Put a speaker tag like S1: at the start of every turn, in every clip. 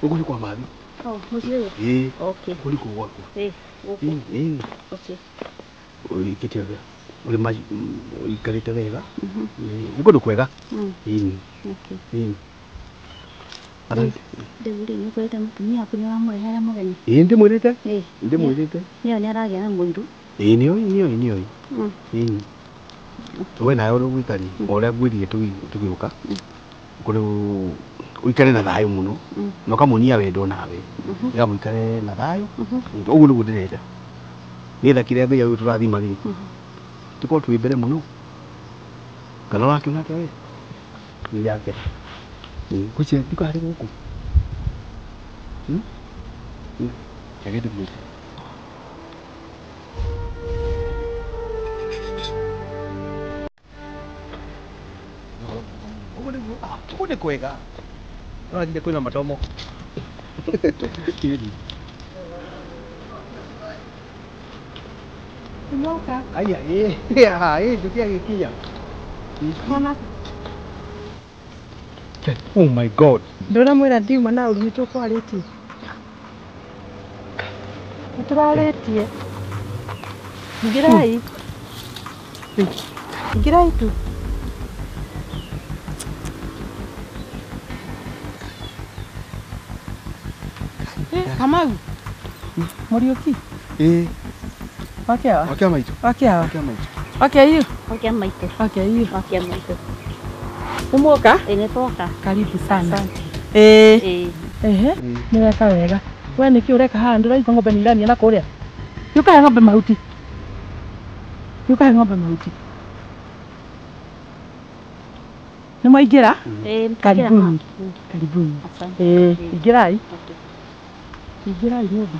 S1: Uko ni kwa mathi.
S2: Oh, muciĩ. Okay.
S1: Kuri kwa gwako.
S2: Okay.
S1: Ikite wega. Uri maji ikarite wega. Niko ndukwega. Okay.
S2: Ndĩrĩ nĩ kwete mũtumia waku nĩ wamũrehere mũgeni.
S1: Ndĩmwĩrĩte. Ndĩmwĩrĩte.
S2: Nĩyo nĩ aragĩa na mũiru.
S1: Nĩoĩ. We nawe ũrĩa ũgũikari ũrĩa ngwĩrire tũgĩũka kũrĩ ũikare na thayũ mũno na ũkamũnia wendo nawe ũkamũikare na thayũ ũguo nĩguo ndĩrenda nĩgetha kĩrĩa Ngai ũyũ tũrathima rĩ tũkorwo twĩ mbere mũno kana ũrakĩona atĩa we nĩ yake kũcia ndũkarĩ gũkũ kĩage ndĩmwĩte Kune kwega. Ndio kuna matomo. Kidi. Moka. Aya, tukia kikia. Mama. Oh my God.
S3: Ndona mwira ndiuma na uritwo kwarĩtie. Nĩtũrarĩtie. Ingirai tu. Kamau. Muriuki? Wakiawa? Wakiawa. Umuoka?
S2: Nĩtwoka.
S3: Karibu sana. Nĩweka wega. We nĩkĩ ũreka haha ndĩraigua ng'ombe nĩ irania na kũrĩa? Yukahe ng'ombe mahuti. Nĩmwaingĩra? Karibuni. Ingĩrai. Ingĩrai nyũmba.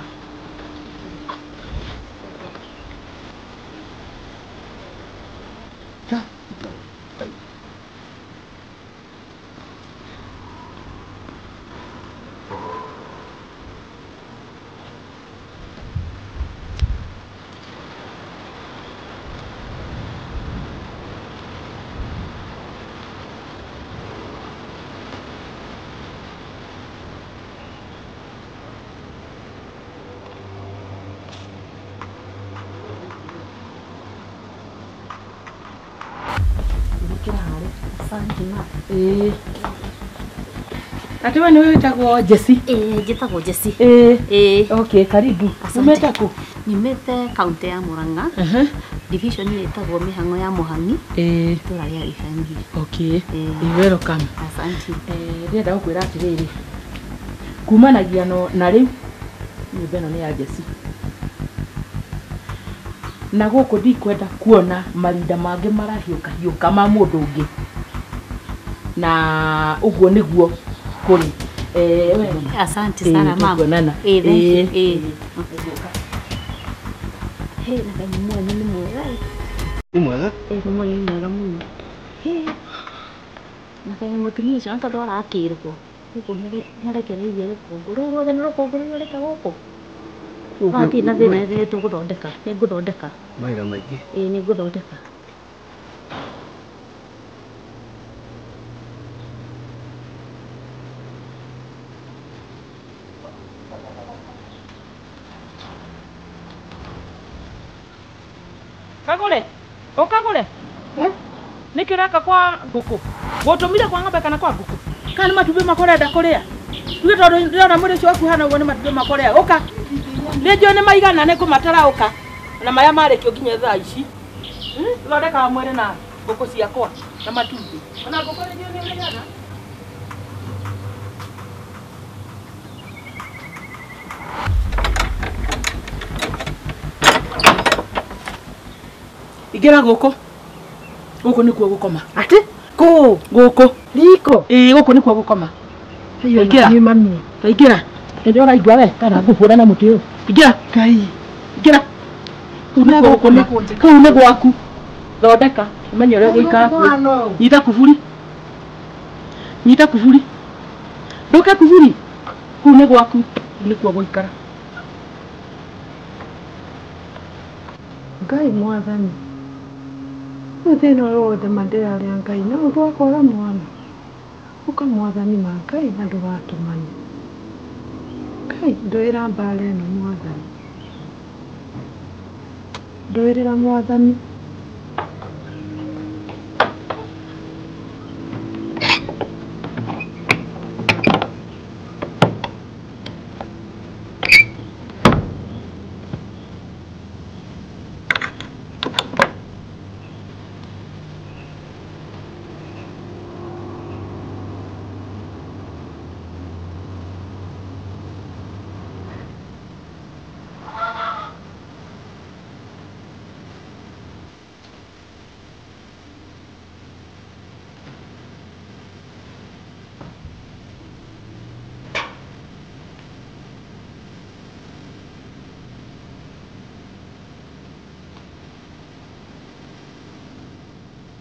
S3: Ati wewe ni witagwo Jesse?
S2: Njĩtagwo Jesse.
S3: Okay, karibu. Umete ku?
S2: Nimete kaunti ya Murang'a. Division ĩtagwo Mĩhang'o ya Mũhang'i. Itũra rĩa Ifeanyi.
S3: Okay. Welcome.
S2: Asante.
S3: Ndĩrenda gũkwĩra atĩrĩrĩ. Kumanagia na rĩu nyũmba ĩno nĩ ya Jesse. Na gũkũ ndikwenda kuona marinda mangĩ marahiũka ma mũndũ ũngĩ. Na ũguo nĩguo kuri
S2: asante sana mama
S3: na
S2: mwanya ni mwega
S1: ni mwega
S2: muno na kai mutumia ũcio ntũ arakĩrwo ũguo nĩarekereirie rũkũngũ rũrũ nĩ rũkũngũ rũreka gũkũ Ati na thĩna nĩ tũgũthondeka nĩngũthondeka
S1: maira maingĩ
S2: nĩngũthondeka
S3: Ukagule. Nikireka kwa nguku. Wotumire kwa ng'ombe kana kwa nguku. Kana matumbĩ makorenda kũrĩa. Tuge tondũ ndĩrona mũrĩ cio waku hana uguo nĩ matumbĩ makorĩa. Uka. Nĩnjũĩ nĩ maigana nĩngũmatara uka. Na maya marĩkio nginya thaa ici. Thondeka mwĩrĩ na nguku ciakwa na matumbĩ. Ona nguku nĩnjũĩ nĩ ũrĩaga. Igera gũkũ. Gũkũ nĩkuo gũkoma.
S2: Ati?
S3: Kũ? Gũkũ.
S2: Riko.
S3: Gũkũ nĩkuo gũkoma.
S2: Ingĩra. Ni mami.
S3: Ingĩra. Ndio ũraigua we kana ngũbũra na mũtĩ ũyũ. Ingĩra.
S2: Kai.
S3: Ingĩra. Kũu nĩ gwaku. Thondeka. Ũmenye ũrĩa gũikara. Nyita kuburi. Nyita kuburi. Ndoka kuburi. Kũu nĩ gwaku. Nĩkuo gũikara.
S2: Ngai mwathani. Thĩna ũyũ wothe mandĩrarĩa Ngai na ũndũ wakora mwana. Ũka mwathani ma Ngai na ndũgatũmani.
S4: Kai ndoira mbale no mwathani. Ndoirira mwathani.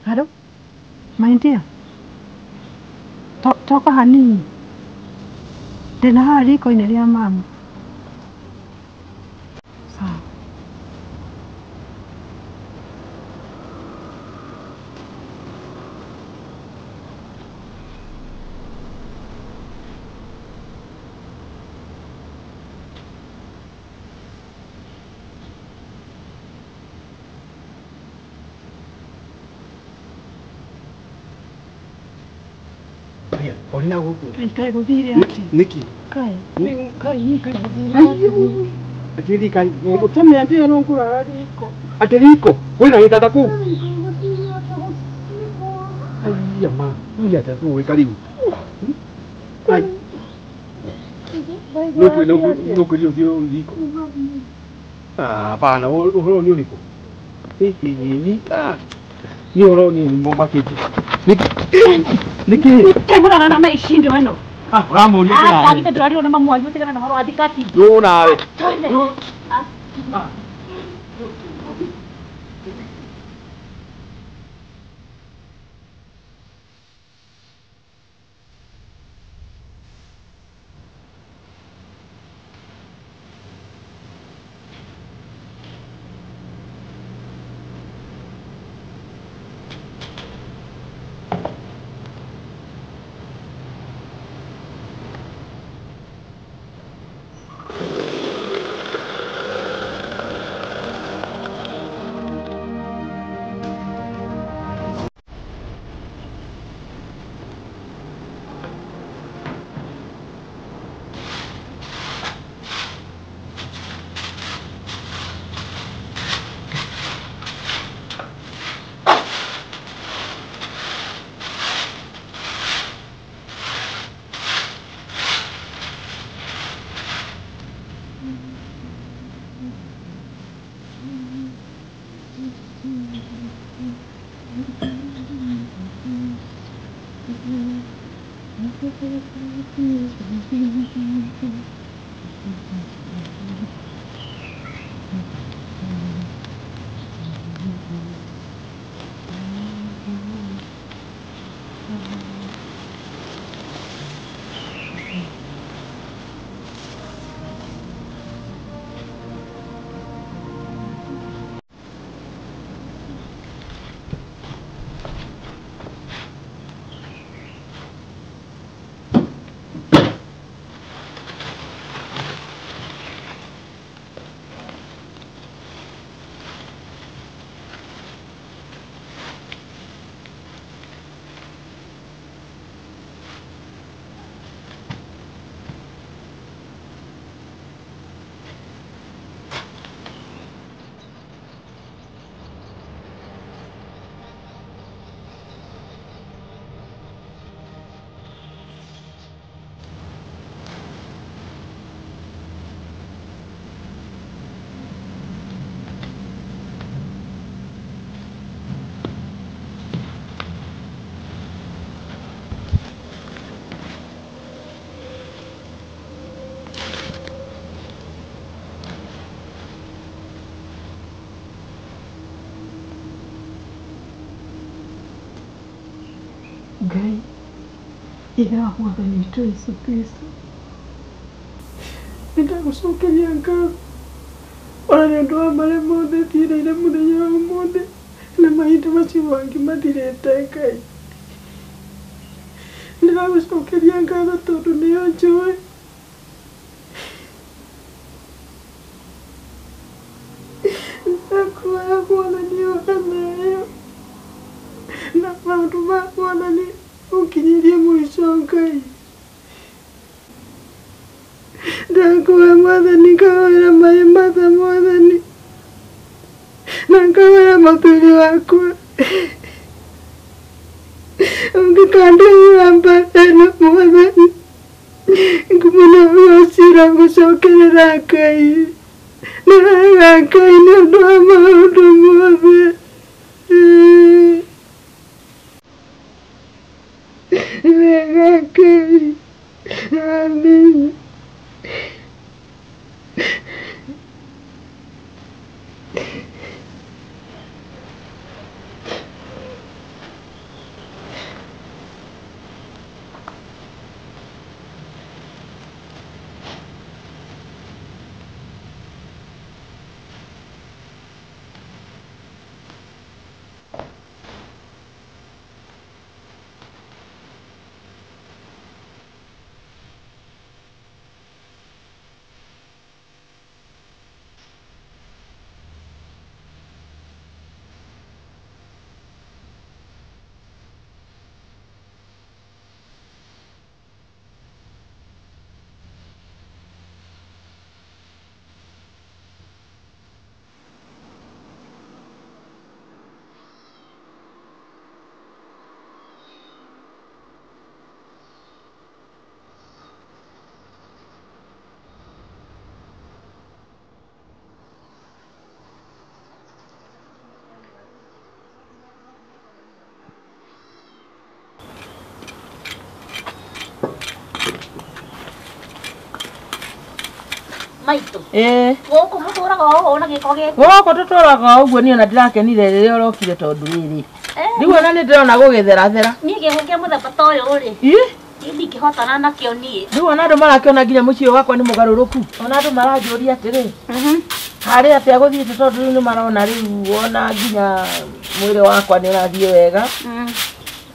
S4: Hello? My dear. Toka hanini. Tena hali iko inalia mama. Sawa.
S1: Olina huko.
S4: Kai gudire ati.
S1: Niki.
S4: Kai. Kai gudire.
S1: Atiri kai. Utame ati no kula aliko. Atiriko. Wena itata ku. Ai yama. Iya tatu we karibu. Ai. No dio liko. Ah, pana oro ni liko. Ni ah. Ni oro ni bomba kiti. Niki.
S2: Temura na maishinde wano.
S1: Ah, ramo ni kana.
S2: Ah, kita drari ona mamu ayu tegana na horo adikati.
S1: Yo nawe.
S2: Ah.
S4: Ngai irahuthaniitwo Yesu Kristo nĩndagũcokeria ngatho ona nĩ ũndũ wa marĩa mothe thiĩrĩire mũthenya wa ũmũthĩ na mahinda macio mangĩ mathirĩte Ngai. Nĩndagũcokeria ngatho tondũ nĩyo njũĩ ndakuwa mwathani kawira mai matha mwathani na kawira muthuri wakwa ungikandira mbathana mwathani ngumuna wacira gucokerera Ngai na Ngai nĩ ũndũ wa maũndũ mothe wega Ngai amen.
S2: Maitu.
S3: Gũkũ
S2: mũtũraga ũũ na gĩko gĩkĩ.
S3: Gũkũ tũtũraga ũguo niĩ ona ndĩrakenire rĩrĩa ũrokire tondũ rĩrĩ. Rĩu ona nĩ ndĩrona gũgĩtherathera.
S2: Niĩ gĩko kĩa mũthemba ta ũyũ rĩ. Ndingĩhotana nakĩo niĩ.
S3: Rĩu ona andũ marakĩona nginya mũciĩ wakwa nĩ mũgarũrũku. Ona andũ maranjũria atĩrĩ. Harĩa atĩa gũthiĩte tondũ rĩu nĩ marona rĩu ona nginya mwĩrĩ wakwa nĩ ũrathiĩ wega.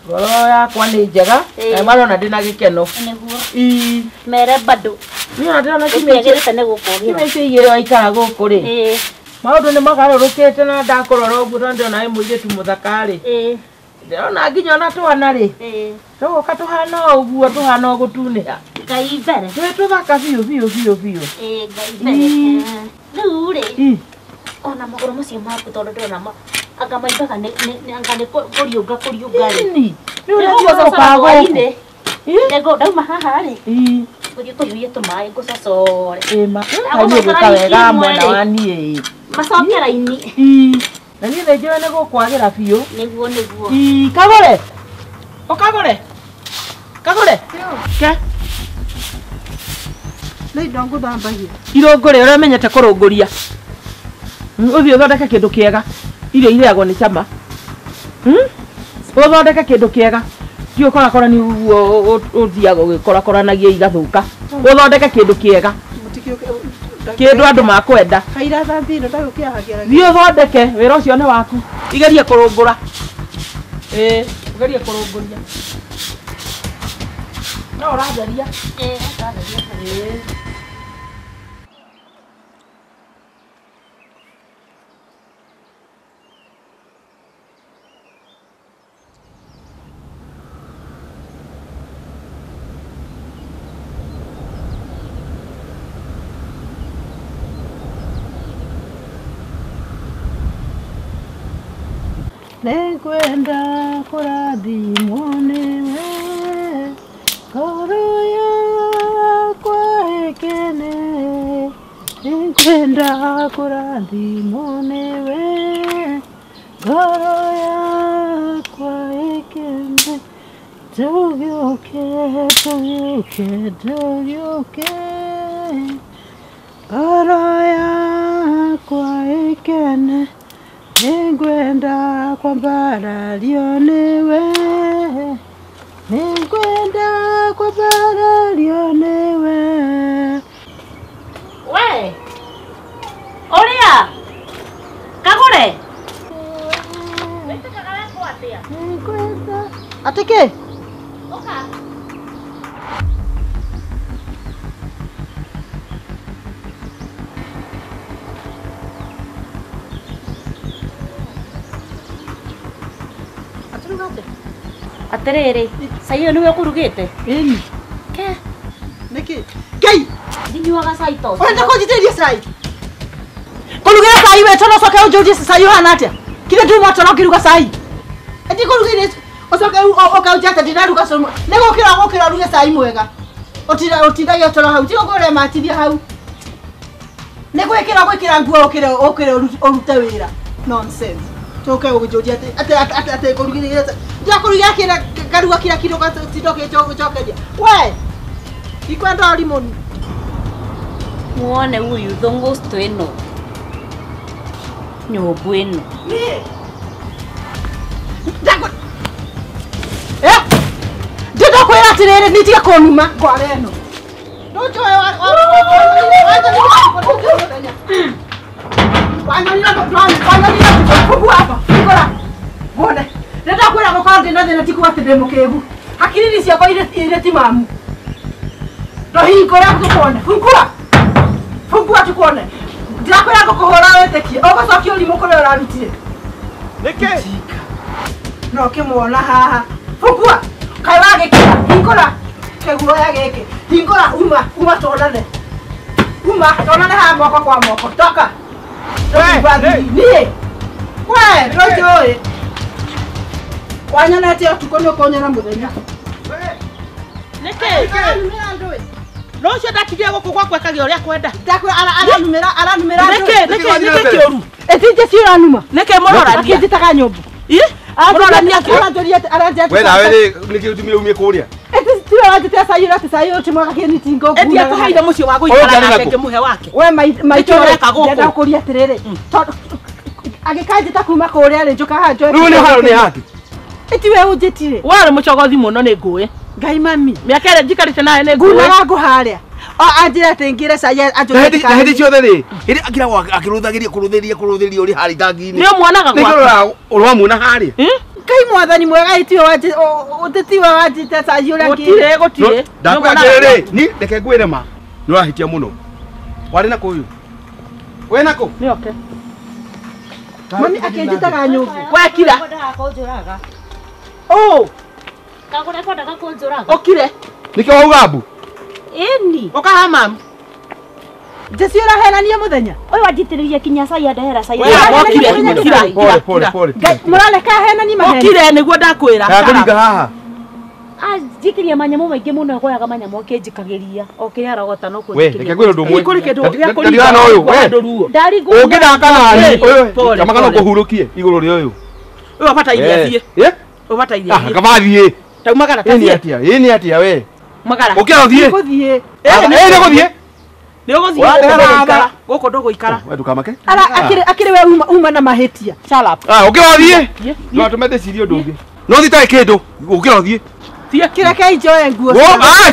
S3: Ngoro yakwa nĩ njega na marona ndĩna gĩkeno.
S2: Nĩguo. Mere bado.
S3: Niĩ ona ndĩrona
S2: kimenyerete nĩ gũkũgĩra.
S3: Kimece igĩrĩ waikara gũkũ rĩ. Maũndũ nĩ magarũrũkĩte na ndakũrora ũguo tondũ ndĩrona wĩ mũirĩtu mũthaka rĩ. Ndĩrona nginya ona twana rĩ. Tũgũka tũhana ũguo tũhana ũgũtunĩha.
S2: Ngai mbere.
S3: Twĩ tũthaka biũ biũ biũ biũ.
S2: Ngai mbere. Rĩu rĩ. Ona magũrũ macio maku tondũ ndĩrona anga maimbaga anga nĩ kũriũnga rĩ.
S3: Rĩu nĩguo gũkaga.
S2: Nego ndauma haha rĩ. Gũthiĩ tũhiũhie tũmaĩ ngũcocore.
S3: Kainĩ gwĩka wega mwena wa niĩ.
S2: Macoke raini.
S3: Na niĩ nĩ njũĩ nĩ gũkwagĩra biũ.
S2: Nĩguo.
S3: Kagũre. Ũkagũre. Kagũre. Ke.
S4: Nĩ indo ngũthambagia.
S3: Irũngũrĩ ũramenyete kũrũngũria. Ũthiĩ ũthondeke kĩndũ kĩega. Irio irĩagwo nĩ cama. Ũthondeke kĩndũ kĩega. Ti ũkorakora nĩ ũguo ũthiaga ũgĩkorakoranagia igathũka. Ũthondeke kĩndũ kĩega. Kĩndũ andũ makwenda.
S4: Kaira thambi ĩno ndagũkĩa hagĩra.
S3: Thiĩ ũthondeke wĩra ũcio nĩ waku. Igerie kũrũngũra. Ugerie kũrũngũria. No ũratheria. Ũratheria.
S4: Nĩngwenda kũrathimwo nĩwe ngoro yakwa ĩkene. Nĩngwenda kũrathimwo nĩwe ngoro yakwa ĩkene. Tũgĩũke tũgĩũke tũgĩũke ngoro yakwa ĩkene. Nĩngwenda kwambarario nĩwe. Nĩngwenda kwambarario nĩwe.
S2: We! Ũrĩa! Kagũre! Wĩtĩkaga wekwo atĩa?
S4: Nĩngwenda. Atĩ kĩ?
S2: Ũka. Atĩrĩrĩ, cai ũyũ nĩwe ũkũrugĩte?
S4: Ĩni.
S2: Ke?
S4: Nĩkĩ? Ngai!
S2: Ndinyuaga cai to.
S3: Urenda kunjitiria cai? Kurugira cai we tono soke unjuje cai uhana atia? Kile tu moto no kiruga cai. Eti kurugire osoke ukaujata ndiraruga somo. Nego kira ruge cai mwega. Otira yo tono hau. Tigo gore matithia hau. Nego gwikira nguo okire orute wira. Nonsense. Toke unjuje ate kurugire. Ndakurugira kira karuga kira kiruga titoke chokeria. We. Ikwenda limoni.
S2: Muone huyu thongosto eno. Nyobu eno.
S3: Ndiko kwera tirere nitia konuma kware eno. Ndoto wa hakiri cia kwa ile timamu. Ndo hingora kukuona. Fungua tukuone. Ndako yako kuhora wetekie. Ogocokia urimu kore urarutire.
S1: Niki?
S3: No kimuona haha. Fungua. Kai wagekira. Hingora. Keguo ya geke. Hingora uma tonane. Tonane ha moko kwa moko. Toka. Ni. We, rojo. Wanyana ati tukonyo konya na muthenya.
S2: Niki? No cio ndatigia guku gwakwa kagio ria kwenda.
S3: Ndakwa aranumira.
S2: Niki oru.
S3: Etije ciora numa.
S2: Niki morora ndia.
S3: Akijitaga nyumbu.
S2: Morora ndia ki.
S1: We nawe niki utumire umie kuria.
S3: Eti tiwe wajite sayira ati sayo timwa kini tingo.
S2: Eti akuhaire mucio wa guikara na kenge muhe wake.
S3: We maitore
S2: reka guku.
S3: Ndenda kuria tirire. Agikajita kuma kuria ri njuka hajo.
S1: Riu ni haro ni haki.
S3: Eti we unjitire.
S2: Wari mucogothi muno ni nguwe.
S3: Ngai mami.
S2: Miaka ire njikarite nawe ni nguwe.
S3: Nguna wangu haria. Anjira tengire saya ajoka.
S1: Na hindi ciothe ri. Iri akira akiruthagiria kuruthiria uri hari tangi-ini.
S2: Ni muonaga
S1: Ni kurora urwa muona hari.
S3: Ngai mwathani mwega itiwe waje utetiwe wajite sayura ngi.
S2: Gutire.
S1: Ndakwagirire ni reke ngwire ma. Ni urahitia muno. Wari na kuyu. We nako?
S2: Ni okay.
S3: Mami akijitaga nyumbu.
S2: Wekira. Oh, kagore kwenda gakunjuraga.
S3: Okire.
S1: Niki wauga mbu?
S2: Eni. Okaha mam.
S3: Jesiora herania muthenya.
S2: Oy wajitiririe kinya cai andehera cai.
S1: Pole.
S3: Murale ka herania maheni.
S2: Okire niguo ndakwira.
S1: Kuringa haha.
S2: Jikiria manyamu maingi muno goyaga manyamu okinjikagiria. Okire arogota no
S1: We, reke ngwire undu umwe.
S2: Ikuri kindu gya kuri.
S1: Ndirana uyu, we.
S2: Ndarigo.
S1: Ungithaka nani? Uyu. Kamaka no kuhurukie iguru ri uyu.
S2: Uyu bata iria thie.
S1: Eh?
S2: Ubata iria thie.
S1: Kamathie.
S2: Taumagara
S1: tathie. Ini atia we.
S2: Magara.
S1: Ukira thie.
S3: Kuthie.
S1: Ni guthie.
S2: Ni guthie. Goko ndogo ikara.
S1: We dukamake.
S3: Ara akire we uma na mahetia.
S2: Shalap.
S1: Ukira thie. No tumete cirio ndungi. No thitai kindu. Ukira thie.
S2: Thie
S3: kira kai joe nguo.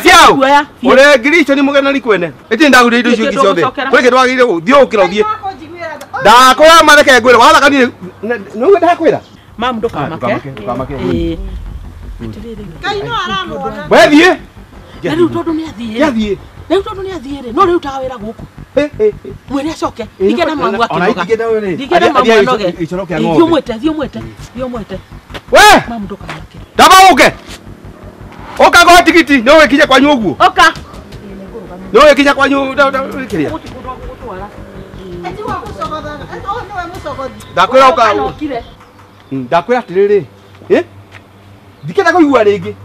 S1: Ciao. Ore ngiricho ni mugena ni kwene. Eti ndagure indo icio ciothe. Kuri kindu agire thie ukira thie. Ndakwira mareke ngwire watha kanini. No ndakwira.
S2: Mam ndukamake.
S3: Kai no aramona.
S1: We thie.
S2: Riu tondu ni athie.
S1: Yathie.
S2: Riu tondu ni athie ri. No riu tawira guku. Mwene acoke. Igena mamu akinoga. Igena mamu anoge. Thiumwete.
S1: We!
S2: Mamu ndukamake.
S1: Ndabauke. Oka go tikiti. No wekije kwa nyuguo.
S2: Oka.
S1: No wekije kwa nyuguo. Kiria.
S3: Eti wa kusogoda. Eti no we musogoda.
S1: Ndakwira oka. Ndakwira tiriri. Ndikenda kuigua ringi.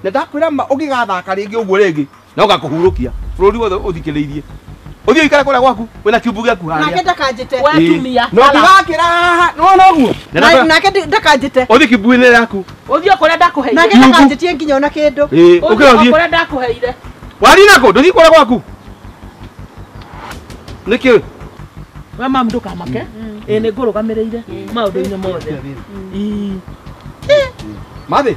S1: Na ndakwira ma ugigathaka ringi uguo ringi. Na ugakuhurukia. Bururi wothe uthikiriirie. Uthio ikara kuria gwaku. Wena kiumbu giaku haria.
S3: Nake ndakanjite.
S2: We tumia.
S1: No ngakira. No guo.
S3: Nake ndakanjite.
S1: Uthi kibuini yaku.
S2: Uthio kuria ndakuheire.
S3: Nake ndakanjitie nginya ona kindu.
S1: Ukira uthie.
S2: Kuria ndakuheire.
S1: Wari nako nduthi kuria gwaku. Niki?
S2: We mam ndukamake. Ni ngurugamiriire maundu-ini mothe.
S1: Mathi.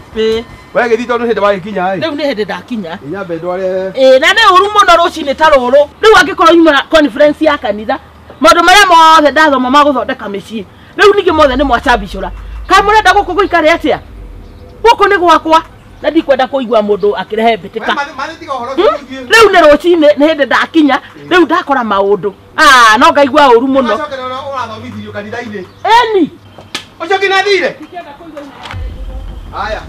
S1: We githi tondu hindi wagikinya
S2: Riu ni hindi ndakinya.
S1: Inyambe ndware.
S2: Na ni uru muno rucini ta ruru. Riu angikorwo yuma conference ya kanitha. Maundu maria mothe ndathoma ma guthondeka micii. Riu ningi mothe ni mwacambicura. Ka murenda guku guikare atia? Guku ni gwakwa. Na ndikwenda kuigua mundu akirehe mbitika. Riu ni rucini ni hindi ndakinya. Riu ndakora maundu. No ngaigua uru muno.
S1: Urathomithio kanitha-ini.
S2: Eni.
S1: Ucio ngina thire. Aya.